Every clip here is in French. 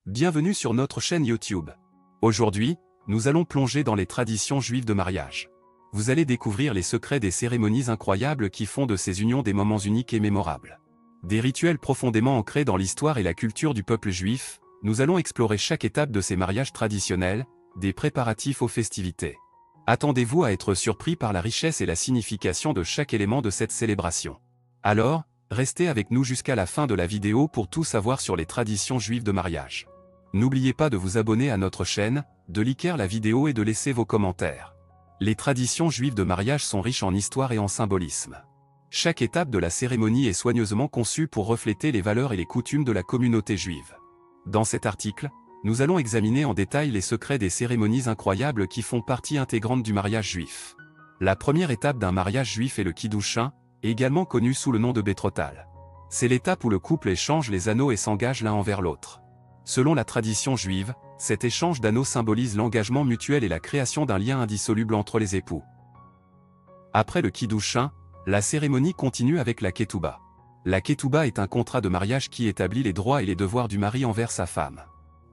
Bienvenue sur notre chaîne YouTube. Aujourd'hui, nous allons plonger dans les traditions juives de mariage. Vous allez découvrir les secrets des cérémonies incroyables qui font de ces unions des moments uniques et mémorables. Des rituels profondément ancrés dans l'histoire et la culture du peuple juif, nous allons explorer chaque étape de ces mariages traditionnels, des préparatifs aux festivités. Attendez-vous à être surpris par la richesse et la signification de chaque élément de cette célébration. Alors, restez avec nous jusqu'à la fin de la vidéo pour tout savoir sur les traditions juives de mariage. N'oubliez pas de vous abonner à notre chaîne, de liker la vidéo et de laisser vos commentaires. Les traditions juives de mariage sont riches en histoire et en symbolisme. Chaque étape de la cérémonie est soigneusement conçue pour refléter les valeurs et les coutumes de la communauté juive. Dans cet article, nous allons examiner en détail les secrets des cérémonies incroyables qui font partie intégrante du mariage juif. La première étape d'un mariage juif est le kiddushin, également connu sous le nom de bétrothal. C'est l'étape où le couple échange les anneaux et s'engage l'un envers l'autre. Selon la tradition juive, cet échange d'anneaux symbolise l'engagement mutuel et la création d'un lien indissoluble entre les époux. Après le kiddushin, la cérémonie continue avec la ketouba. La ketouba est un contrat de mariage qui établit les droits et les devoirs du mari envers sa femme.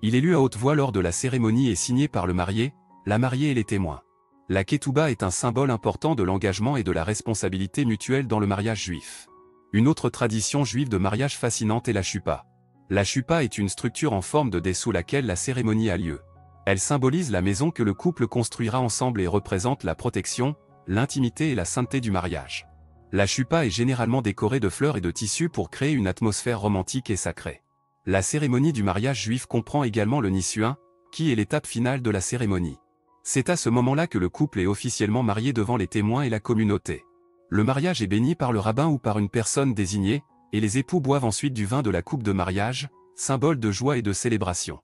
Il est lu à haute voix lors de la cérémonie et signé par le marié, la mariée et les témoins. La ketouba est un symbole important de l'engagement et de la responsabilité mutuelle dans le mariage juif. Une autre tradition juive de mariage fascinante est la chuppah. La chuppah est une structure en forme de dé sous laquelle la cérémonie a lieu. Elle symbolise la maison que le couple construira ensemble et représente la protection, l'intimité et la sainteté du mariage. La chuppah est généralement décorée de fleurs et de tissus pour créer une atmosphère romantique et sacrée. La cérémonie du mariage juif comprend également le nisuin, qui est l'étape finale de la cérémonie. C'est à ce moment-là que le couple est officiellement marié devant les témoins et la communauté. Le mariage est béni par le rabbin ou par une personne désignée, et les époux boivent ensuite du vin de la coupe de mariage, symbole de joie et de célébration.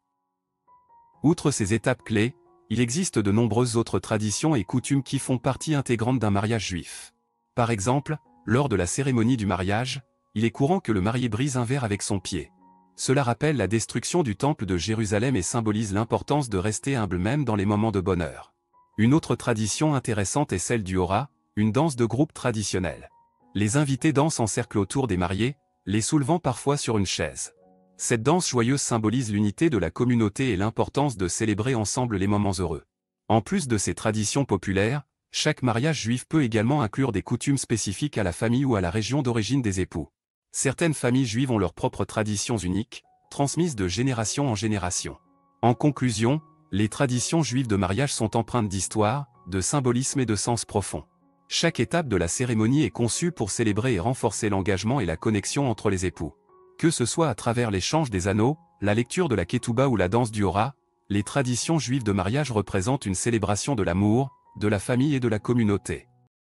Outre ces étapes clés, il existe de nombreuses autres traditions et coutumes qui font partie intégrante d'un mariage juif. Par exemple, lors de la cérémonie du mariage, il est courant que le marié brise un verre avec son pied. Cela rappelle la destruction du temple de Jérusalem et symbolise l'importance de rester humble même dans les moments de bonheur. Une autre tradition intéressante est celle du hora, une danse de groupe traditionnelle. Les invités dansent en cercle autour des mariés, les soulevant parfois sur une chaise. Cette danse joyeuse symbolise l'unité de la communauté et l'importance de célébrer ensemble les moments heureux. En plus de ces traditions populaires, chaque mariage juif peut également inclure des coutumes spécifiques à la famille ou à la région d'origine des époux. Certaines familles juives ont leurs propres traditions uniques, transmises de génération en génération. En conclusion, les traditions juives de mariage sont empreintes d'histoire, de symbolisme et de sens profond. Chaque étape de la cérémonie est conçue pour célébrer et renforcer l'engagement et la connexion entre les époux. Que ce soit à travers l'échange des anneaux, la lecture de la ketouba ou la danse du hora, les traditions juives de mariage représentent une célébration de l'amour, de la famille et de la communauté.